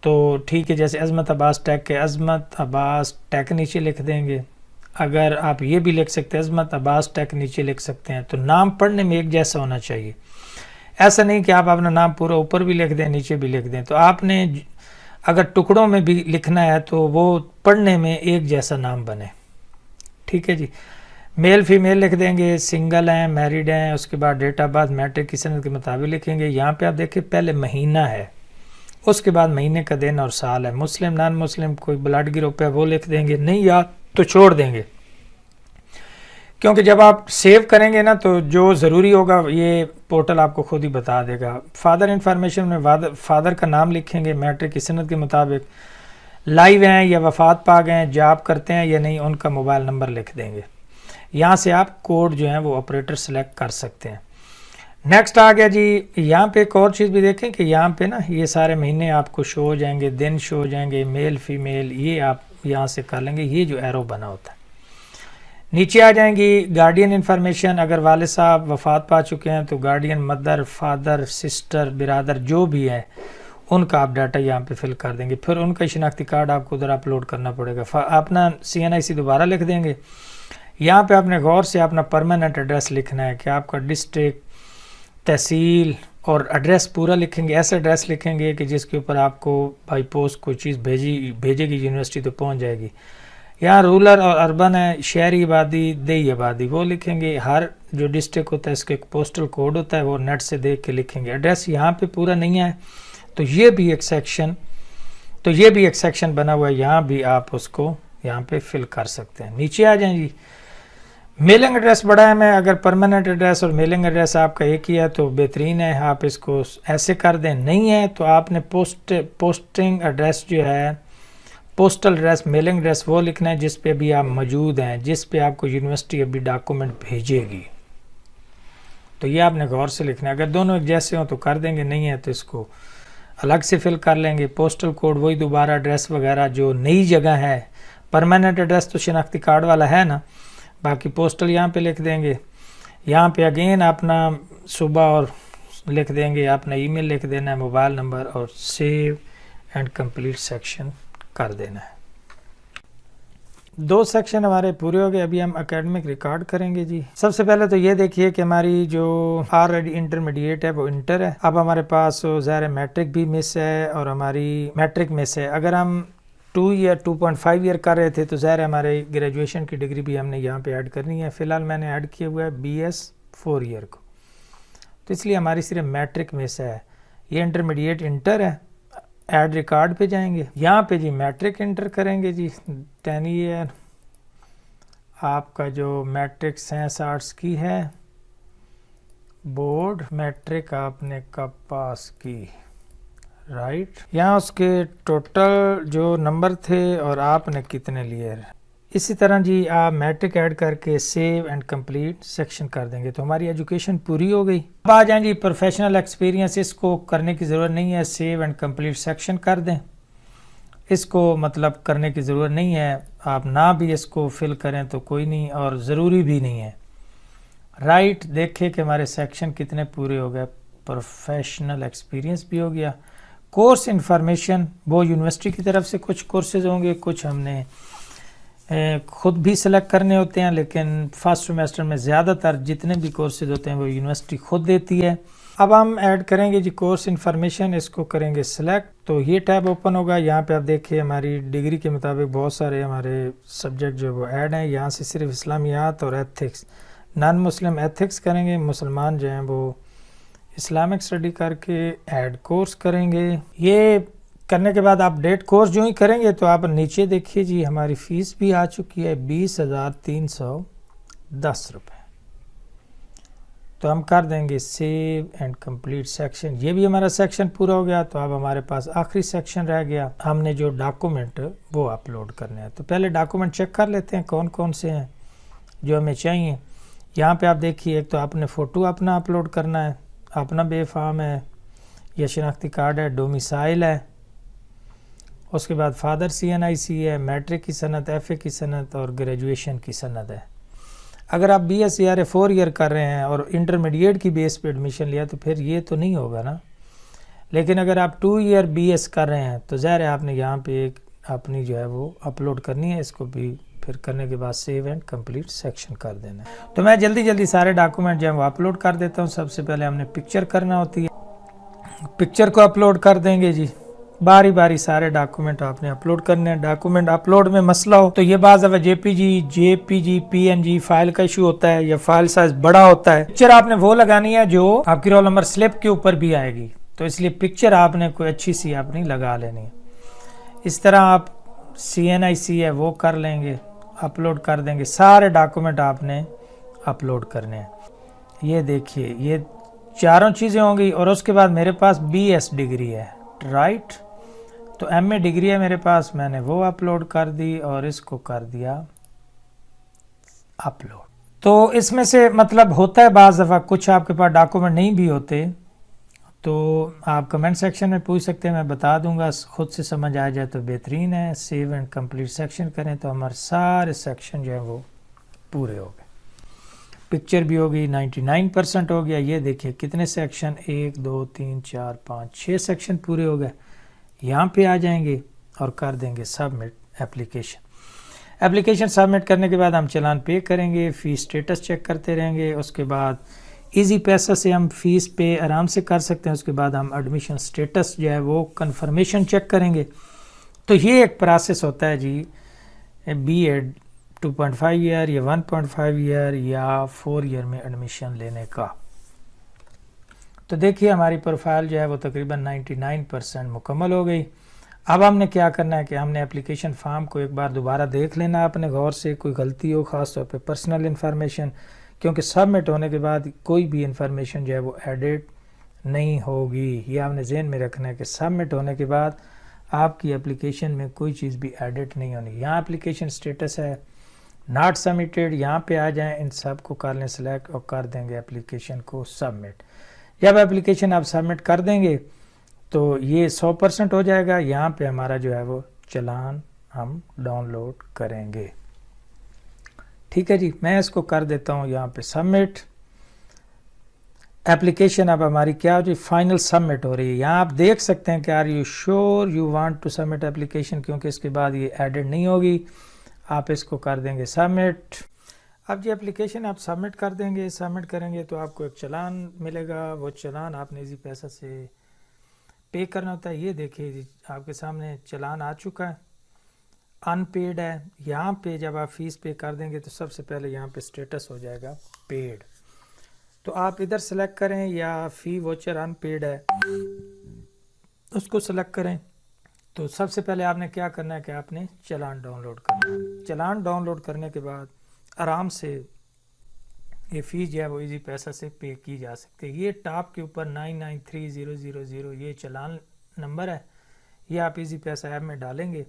तो ठीक है, जैसे अजमत अब्बास टेक के अजमत अब्बास टेक नीचे लिख देंगे। अगर आप ये भी लिख सकते हैं अजमत अब्बास टेक नीचे लिख सकते हैं। तो नाम पढ़ने में एक जैसा होना चाहिए, ऐसा नहीं कि आप अपना नाम पूरा ऊपर भी लिख दें नीचे भी लिख दें। तो आपने अगर टुकड़ों में भी लिखना है तो वो पढ़ने में एक जैसा नाम बने। ठीक है जी, मेल फीमेल लिख देंगे, सिंगल हैं मैरिड हैं। उसके बाद डेट ऑफ बर्थ मैट्रिक की सनद के मुताबिक लिखेंगे। यहाँ पे आप देखिए पहले महीना है, उसके बाद महीने का दिन और साल है। मुस्लिम नॉन मुस्लिम कोई ब्लड ग्रुप है वो लिख देंगे, नहीं याद तो छोड़ देंगे, क्योंकि जब आप सेव करेंगे ना तो जो ज़रूरी होगा ये पोर्टल आपको खुद ही बता देगा। फादर इन्फॉर्मेशन में फादर का नाम लिखेंगे मैट्रिक की सनद के मुताबिक। लाइव हैं या वफात पा गए हैं, जॉब करते हैं या नहीं, उनका मोबाइल नंबर लिख देंगे। यहाँ से आप कोड जो है वो ऑपरेटर सेलेक्ट कर सकते हैं। नेक्स्ट आ गया जी, यहाँ पे एक और चीज़ भी देखें कि यहाँ पे ना ये सारे महीने आपको शो हो जाएंगे, दिन शो हो जाएंगे, मेल फीमेल, ये आप यहाँ से कर लेंगे। ये जो एरो बना होता है नीचे आ जाएंगी। गार्डियन इन्फॉर्मेशन, अगर वाले साहब वफात पा चुके हैं तो गार्डियन मदर फादर सिस्टर बिरादर जो भी है उनका आप डाटा यहाँ पे फिल कर देंगे। फिर उनका शिनाख्ती कार्ड आपको उधर अपलोड करना पड़ेगा। अपना CNIC दोबारा लिख देंगे। यहाँ पे आपने गौर से अपना परमानेंट एड्रेस लिखना है कि आपका डिस्ट्रिक्ट तहसील और एड्रेस पूरा लिखेंगे। ऐसा एड्रेस लिखेंगे कि जिसके ऊपर आपको बाई पोस्ट कोई चीज़ भेजेगी यूनिवर्सिटी तो पहुंच जाएगी। यहाँ रूरल और अर्बन है, शहरी आबादी, देही आबादी, वो लिखेंगे। हर जो डिस्ट्रिक्ट होता है इसके एक पोस्टल कोड होता है, वो नेट से देख के लिखेंगे। एड्रेस यहाँ पे पूरा नहीं है तो ये भी एक सेक्शन बना हुआ है, यहाँ भी आप उसको यहाँ पे फिल कर सकते हैं। नीचे आ जाएं जी। मेलिंग एड्रेस बड़ा है, मैं अगर परमानेंट एड्रेस और मेलिंग एड्रेस आपका एक ही है तो बेहतरीन है, आप इसको ऐसे कर दें। नहीं है तो आपने पोस्टिंग एड्रेस जो है, पोस्टल एड्रेस, मेलिंग एड्रेस वो लिखना है जिस पे अभी आप मौजूद हैं, जिस पे आपको यूनिवर्सिटी अभी डॉक्यूमेंट भेजेगी। तो ये आपने गौर से लिखना है। अगर दोनों एक जैसे हो तो कर देंगे, नहीं है तो इसको अलग से फिल कर लेंगे। पोस्टल कोड वही दोबारा एड्रेस वगैरह जो नई जगह है। परमानेंट एड्रेस तो शनाख्ती कार्ड वाला है ना, बाकी पोस्टल यहाँ पे लिख देंगे। यहाँ पे अगेन अपना सुबह और लिख देंगे, अपना ईमेल लिख देना है, मोबाइल नंबर, और सेव एंड कंप्लीट सेक्शन कर देना है। 2 सेक्शन हमारे पूरे हो गए। अभी हम एकेडमिक रिकॉर्ड करेंगे जी। सबसे पहले तो ये देखिए कि हमारी जो ऑलरेडी इंटरमीडिएट है वो इंटर है। अब हमारे पास ज़ाहिर मैट्रिक भी मिस है और हमारी मैट्रिक मिस है। अगर हम 2.5 ईयर कर रहे थे तो ज़ाहिर हमारे ग्रेजुएशन की डिग्री भी हमने यहाँ पे ऐड करनी है। फ़िलहाल मैंने ऐड किया हुआ है BS 4 ईयर को, तो इसलिए हमारी सिर्फ मैट्रिक मिस है। ये इंटरमीडिएट इंटर है। ऐड रिकॉर्ड पे जाएंगे, यहाँ पे जी मैट्रिक इंटर करेंगे जी। 10 ईयर आपका जो मैट्रिक साइंस आर्ट्स की है, बोर्ड मैट्रिक आपने कब पास की, राइट। यहाँ उसके टोटल जो नंबर थे और आपने कितने लिए। इसी तरह जी आप मैट्रिक ऐड करके सेव एंड कंप्लीट सेक्शन कर देंगे तो हमारी एजुकेशन पूरी हो गई। अब आ जाएं जी प्रोफेशनल एक्सपीरियंस। इसको करने की ज़रूरत नहीं है, सेव एंड कंप्लीट सेक्शन कर दें। इसको मतलब करने की ज़रूरत नहीं है, आप ना भी इसको फिल करें तो कोई नहीं, और ज़रूरी भी नहीं है, राइट। देखें कि हमारे सेक्शन कितने पूरे हो गए। प्रोफेशनल एक्सपीरियंस भी हो गया। कोर्स इंफॉर्मेशन, वो यूनिवर्सिटी की तरफ से कुछ कोर्सेज होंगे, कुछ हमने खुद भी सिलेक्ट करने होते हैं, लेकिन फर्स्ट सेमेस्टर में ज़्यादातर जितने भी कोर्सेज होते हैं वो यूनिवर्सिटी खुद देती है। अब हम ऐड करेंगे जी कोर्स इंफॉर्मेशन, इसको करेंगे सिलेक्ट तो ये टैब ओपन होगा। यहाँ पे आप देखिए हमारी डिग्री के मुताबिक बहुत सारे हमारे सब्जेक्ट जो वो ऐड हैं। यहाँ से सिर्फ इस्लामियात और एथिक्स, नॉन मुस्लिम एथिक्स करेंगे, मुसलमान जो हैं वो इस्लामिक स्टडी करके ऐड कोर्स करेंगे। ये करने के बाद आप डेट कोर्स जो ही करेंगे तो आप नीचे देखिए जी हमारी फ़ीस भी आ चुकी है 20,310 रुपये। तो हम कर देंगे सेव एंड कंप्लीट सेक्शन। ये भी हमारा सेक्शन पूरा हो गया। तो अब हमारे पास आखिरी सेक्शन रह गया, हमने जो डॉक्यूमेंट वो अपलोड करने हैं। तो पहले डॉक्यूमेंट चेक कर लेते हैं कौन कौन से हैं जो हमें चाहिए। यहाँ पे आप देखिए, एक तो आपने फ़ोटो अपना अपलोड करना है, अपना बेफाम है या शनाख्ती कार्ड है, डोमिसाइल है, उसके बाद फादर CNIC है, मैट्रिक की सनद, FA की सनद और ग्रेजुएशन की सनद है। अगर आप BSc 4 ईयर कर रहे हैं और इंटरमीडिएट की बेस पे एडमिशन लिया तो फिर ये तो नहीं होगा ना। लेकिन अगर आप 2 ईयर BS कर रहे हैं तो ज़ाहिर है आपने यहाँ पे एक अपनी जो है वो अपलोड करनी है। इसको भी फिर करने के बाद सेव एंड कंप्लीट सेक्शन कर देना है। तो मैं जल्दी सारे डॉक्यूमेंट जो है वो अपलोड कर देता हूँ। सबसे पहले हमने पिक्चर करना होती है, पिक्चर को अपलोड कर देंगे जी। बारी बारी सारे डॉक्यूमेंट आपने अपलोड करने हैं। डॉक्यूमेंट अपलोड में मसला हो तो ये बात है JPG PNG फाइल का इशू होता है या फाइल साइज बड़ा होता है। पिक्चर आपने वो लगानी है जो आपकी रोल नंबर स्लिप के ऊपर भी आएगी, तो इसलिए पिक्चर आपने कोई अच्छी सी अपनी लगा लेनी है। इस तरह आप CNIC है वो कर लेंगे, अपलोड कर देंगे। सारे डॉक्यूमेंट आपने अपलोड करने हैं। ये देखिए ये चारों चीज़ें होंगी। और उसके बाद मेरे पास BS डिग्री है, राइट। तो MA डिग्री है मेरे पास, मैंने वो अपलोड कर दी और इसको कर दिया अपलोड। तो इसमें से मतलब होता है बाज़ दफ़ा कुछ आपके पास डॉक्यूमेंट नहीं भी होते तो आप कमेंट सेक्शन में पूछ सकते हैं, मैं बता दूंगा। खुद से समझ आ जाए तो बेहतरीन है। सेव एंड कंप्लीट सेक्शन करें तो हमारे सारे सेक्शन जो है वो पूरे हो गए। पिक्चर भी होगी, 99% हो गया। ये देखिए कितने सेक्शन, 1 2 3 4 5 6 सेक्शन पूरे हो गए। यहाँ पे आ जाएंगे और कर देंगे सबमिट एप्लीकेशन। एप्लीकेशन सबमिट करने के बाद हम चालान पे करेंगे, फ़ी स्टेटस चेक करते रहेंगे। उसके बाद इजी पैसा से हम फीस पे आराम से कर सकते हैं। उसके बाद हम एडमिशन स्टेटस जो है वो कंफर्मेशन चेक करेंगे। तो ये एक प्रोसेस होता है जी बीएड 2.5 ईयर या 1.5 ईयर या 4 ईयर में एडमिशन लेने का। तो देखिए हमारी प्रोफाइल जो है वो तकरीबन 99% मुकम्मल हो गई। अब हमने क्या करना है कि हमने एप्लीकेशन फॉर्म को एक बार दोबारा देख लेना है अपने गौर से, कोई गलती हो ख़ास तौर पे पर्सनल इन्फॉर्मेशन, क्योंकि सबमिट होने के बाद कोई भी इंफॉर्मेशन जो है वो एडिट नहीं होगी। ये आपने जहन में रखना है कि सबमिट होने के बाद आपकी एप्लीकेशन में कोई चीज़ भी एडिट नहीं होनी। यहाँ एप्लीकेशन स्टेटस है नॉट सबमिटेड, यहाँ पे आ जाएं, इन सब को कर लें सेलेक्ट और कर देंगे एप्लीकेशन को सबमिट। जब एप्लीकेशन आप सबमिट कर देंगे तो ये 100% हो जाएगा। यहाँ पे हमारा जो है वो चालान हम डाउनलोड करेंगे। ठीक है जी, मैं इसको कर देता हूँ यहाँ पे सबमिट। एप्लीकेशन अब हमारी क्या हो जी फाइनल सबमिट हो रही है। यहाँ आप देख सकते हैं कि are you sure you want to submit application, क्योंकि इसके बाद ये एडिट नहीं होगी। आप इसको कर देंगे सबमिट। अब जी एप्लीकेशन आप सबमिट कर देंगे, सबमिट करेंगे तो आपको एक चालान मिलेगा। वो चालान आपने इजी पैसा से पे करना होता है। ये देखिए जी आपके सामने चालान आ चुका है, अनपेड है। यहाँ पे जब आप फीस पे कर देंगे तो सबसे पहले यहाँ पे स्टेटस हो जाएगा पेड। तो आप इधर सेलेक्ट करें या फ़ी वोचर अनपेड है उसको सेलेक्ट करें। तो सबसे पहले आपने क्या करना है कि आपने चालान डाउनलोड करना है। चालान डाउनलोड करने के बाद आराम से ये फ़ीस जो है वो इजी पैसा से पे की जा सकती है। ये टॉप के ऊपर 993000 ये चालान नंबर है, ये आप इजी पैसा ऐप में डालेंगे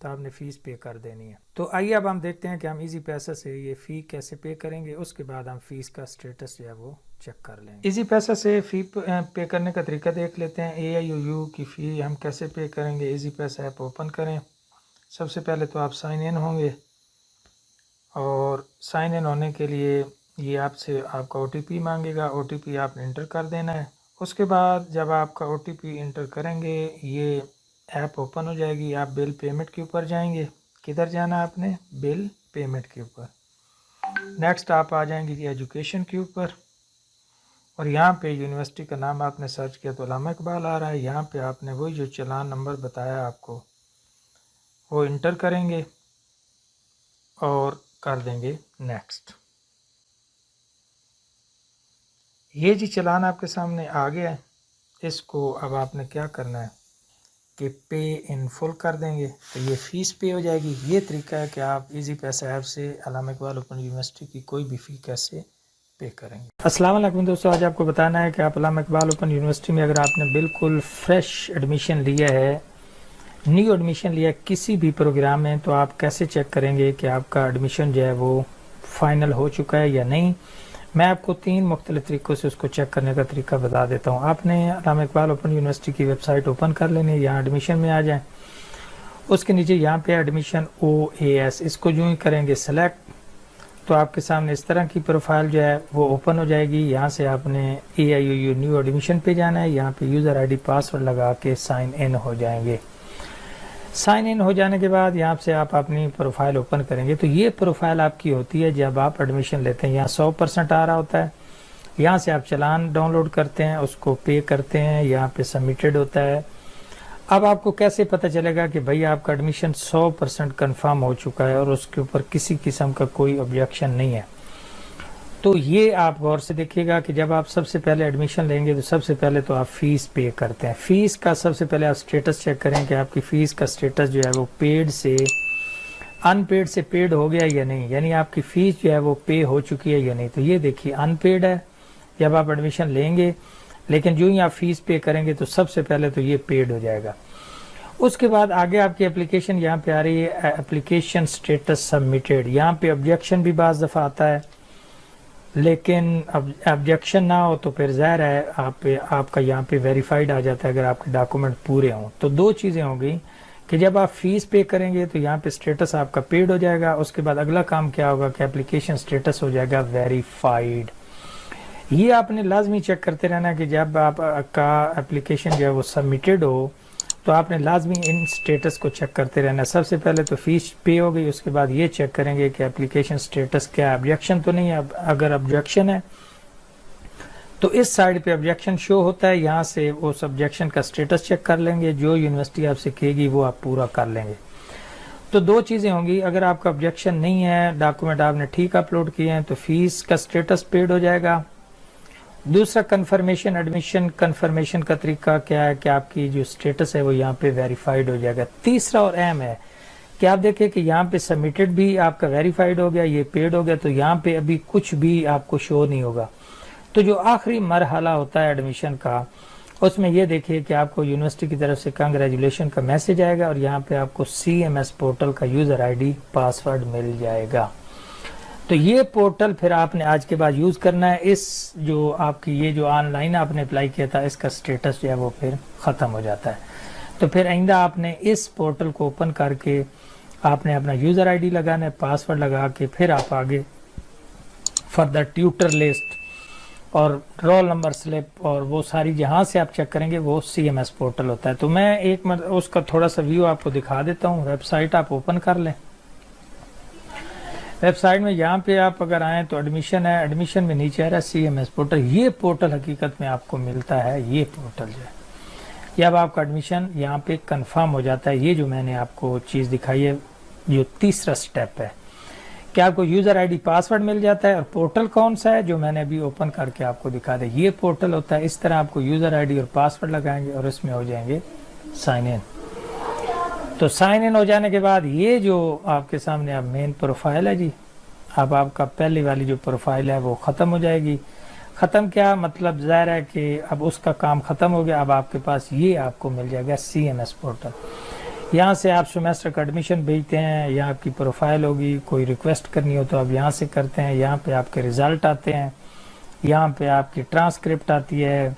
तो आपने फ़ीस पे कर देनी है। तो आइए अब हम देखते हैं कि हम इजी पैसा से ये फ़ी कैसे पे करेंगे। उसके बाद हम फ़ीस का स्टेटस जो है वो चेक कर लेंगे। इजी पैसा से फ़ी पे करने का तरीका देख लेते हैं। AIOU की फ़ी हम कैसे पे करेंगे। इजी पैसा ऐप ओपन करें। सबसे पहले तो आप साइन इन होंगे और साइन इन होने के लिए ये आपसे आपका OTP मांगेगा। OTP आपने इंटर कर देना है। उसके बाद जब आपका OTP इंटर करेंगे ये ऐप ओपन हो जाएगी। आप बिल पेमेंट के ऊपर जाएंगे। किधर जाना है आपने, बिल पेमेंट के ऊपर। नेक्स्ट आप आ जाएंगे कि एजुकेशन के ऊपर और यहाँ पे यूनिवर्सिटी का नाम आपने सर्च किया तो अल्लामा इकबाल आ रहा है। यहाँ पे आपने वही जो चालान नंबर बताया आपको वो इंटर करेंगे और कर देंगे नेक्स्ट। ये जी चालान आपके सामने आ गया है। इसको अब आपने क्या करना है कि पे इन फुल कर देंगे तो ये फ़ीस पे हो जाएगी। ये तरीका है कि आप इजी पैसा ऐप से अल्लामा इकबाल ओपन यूनिवर्सिटी की कोई भी फ़ी कैसे पे करेंगे। अस्सलाम वालेकुम दोस्तों, आज आपको बताना है कि आप अल्लामा इकबाल ओपन यूनिवर्सिटी में अगर आपने बिल्कुल फ्रेश एडमिशन लिया है, न्यू एडमिशन लिया है किसी भी प्रोग्राम में, तो आप कैसे चेक करेंगे कि आपका एडमिशन जो है वो फाइनल हो चुका है या नहीं। मैं आपको 3 मुख्तलिफ तरीक़ों से उसको चेक करने का तरीका बता देता हूँ। आपने अल्लामा इकबाल ओपन यूनिवर्सिटी की वेबसाइट ओपन कर लेनी, यहाँ एडमिशन में आ जाएं। उसके नीचे यहाँ पे एडमिशन OAS, इसको जो ही करेंगे सेलेक्ट तो आपके सामने इस तरह की प्रोफाइल जो है वो ओपन हो जाएगी। यहाँ से आपने AIOU न्यू एडमिशन पे जाना है। यहाँ पे यूज़र ID पासवर्ड लगा के साइन इन हो जाएंगे। साइन इन हो जाने के बाद यहाँ से आप अपनी प्रोफाइल ओपन करेंगे तो ये प्रोफाइल आपकी होती है जब आप एडमिशन लेते हैं। यहाँ 100% आ रहा होता है। यहाँ से आप चालान डाउनलोड करते हैं, उसको पे करते हैं, यहाँ पे सबमिटेड होता है। अब आपको कैसे पता चलेगा कि भाई आपका एडमिशन 100% कन्फर्म हो चुका है और उसके ऊपर किसी किस्म का कोई ऑब्जेक्शन नहीं है। तो ये आप गौर से देखिएगा कि जब आप सबसे पहले एडमिशन लेंगे तो सबसे पहले तो आप फ़ीस पे करते हैं। फ़ीस का सबसे पहले आप स्टेटस चेक करें कि आपकी फ़ीस का स्टेटस जो है वो पेड से अनपेड से पेड हो गया या नहीं, यानी आपकी फ़ीस जो है वो पे हो चुकी है या नहीं। तो ये देखिए अनपेड है जब आप एडमिशन लेंगे, लेकिन जो ही आप फ़ीस पे करेंगे तो सबसे पहले तो ये पेड हो जाएगा। उसके बाद आगे आपकी एप्लीकेशन यहाँ पे आ रही है एप्लीकेशन स्टेटस सबमिटेड। यहाँ पे ऑब्जेक्शन भी बाज़ दफ़ा आता है, लेकिन अब ऑब्जेक्शन ना हो तो फिर ज़ाहिर है आपका यहाँ पे वेरीफाइड आ जाता है अगर आपके डॉक्यूमेंट पूरे हों। तो 2 चीज़ें हो गई कि जब आप फ़ीस पे करेंगे तो यहाँ पे स्टेटस आपका पेड हो जाएगा। उसके बाद अगला काम क्या होगा कि एप्लीकेशन स्टेटस हो जाएगा वेरीफाइड। ये आपने लाजमी चेक करते रहना कि जब आपका एप्लीकेशन जो है वो सबमिटेड हो तो आपने लाजमी इन स्टेटस को चेक करते रहना। सबसे पहले तो फ़ीस पे हो गई, उसके बाद ये चेक करेंगे कि एप्लीकेशन स्टेटस क्या है, ऑब्जेक्शन तो नहीं है। अगर ऑब्जेक्शन है तो इस साइड पे ऑब्जेक्शन शो होता है, यहाँ से वो ऑब्जेक्शन का स्टेटस चेक कर लेंगे, जो यूनिवर्सिटी आपसे कहेगी वो आप पूरा कर लेंगे। तो दो चीज़ें होंगी, अगर आपका ऑब्जेक्शन नहीं है, डॉक्यूमेंट आपने ठीक अपलोड किए हैं, तो फीस का स्टेटस पेड हो जाएगा। दूसरा कंफर्मेशन, एडमिशन कंफर्मेशन का तरीका क्या है कि आपकी जो स्टेटस है वो यहाँ पे वेरीफाइड हो जाएगा। तीसरा और अहम है कि आप देखें कि यहाँ पे सबमिटेड भी आपका वेरीफाइड हो गया, ये पेड हो गया, तो यहाँ पे अभी कुछ भी आपको शो नहीं होगा। तो जो आखिरी मरहला होता है एडमिशन का, उसमें ये देखिए कि आपको यूनिवर्सिटी की तरफ से कंग्रेचुलेशन का मैसेज आएगा और यहाँ पे आपको CMS पोर्टल का यूज़र ID पासवर्ड मिल जाएगा। तो ये पोर्टल फिर आपने आज के बाद यूज़ करना है। इस जो आपकी ये जो ऑनलाइन आपने अप्लाई किया था, इसका स्टेटस जो है वो फिर ख़त्म हो जाता है। तो फिर आइंदा आपने इस पोर्टल को ओपन करके आपने अपना यूज़र ID लगाना है, पासवर्ड लगा के फिर आप आगे फर्दर ट्यूटर लिस्ट और रोल नंबर स्लिप और वो सारी जहाँ से आप चेक करेंगे वो CMS पोर्टल होता है। तो मैं एक उसका थोड़ा सा व्यू आपको दिखा देता हूँ। वेबसाइट आप ओपन कर लें। वेबसाइट में यहाँ पे आप अगर आएँ तो एडमिशन है, एडमिशन में नीचे आ रहा है CMS पोर्टल। ये पोर्टल हकीकत में आपको मिलता है, ये पोर्टल जो है, ये अब आपका एडमिशन यहाँ पे कंफर्म हो जाता है। ये जो मैंने आपको चीज़ दिखाई है, जो तीसरा स्टेप है कि आपको यूज़र ID पासवर्ड मिल जाता है। और पोर्टल कौन सा है जो मैंने अभी ओपन करके आपको दिखा दे, ये पोर्टल होता है। इस तरह आपको यूज़र ID और पासवर्ड लगाएंगे और इसमें हो जाएंगे साइन इन। तो साइन इन हो जाने के बाद ये जो आपके सामने अब मेन प्रोफाइल है जी, अब आपका पहली वाली जो प्रोफाइल है वो ख़त्म हो जाएगी। ख़त्म क्या मतलब, ज़ाहिर है कि अब उसका काम ख़त्म हो गया। अब आपके पास ये आपको मिल जाएगा CMS पोर्टल। यहाँ से आप सेमेस्टर का एडमिशन भेजते हैं, यहाँ आपकी प्रोफाइल होगी, कोई रिक्वेस्ट करनी हो तो आप यहाँ से करते हैं, यहाँ पे आपके रिज़ल्ट आते हैं, यहाँ पे आपकी ट्रांसक्रिप्ट आती है,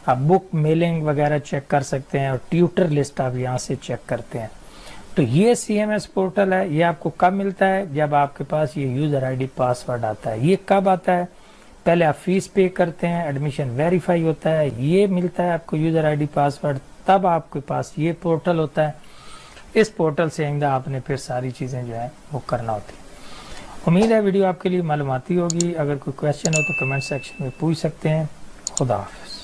आप बुक मेलिंग वगैरह चेक कर सकते हैं और ट्यूटर लिस्ट आप यहाँ से चेक करते हैं। तो ये CMS पोर्टल है। ये आपको कब मिलता है, जब आपके पास ये यूज़र ID पासवर्ड आता है। ये कब आता है, पहले आप फीस पे करते हैं, एडमिशन वेरीफाई होता है, ये मिलता है आपको यूज़र ID पासवर्ड, तब आपके पास ये पोर्टल होता है। इस पोर्टल से आइंदा आपने फिर सारी चीज़ें जो है वो करना होती है। उम्मीद है वीडियो आपके लिए मालूमाती होगी। अगर कोई क्वेश्चन हो तो कमेंट सेक्शन में पूछ सकते हैं। खुदा हाफिज़।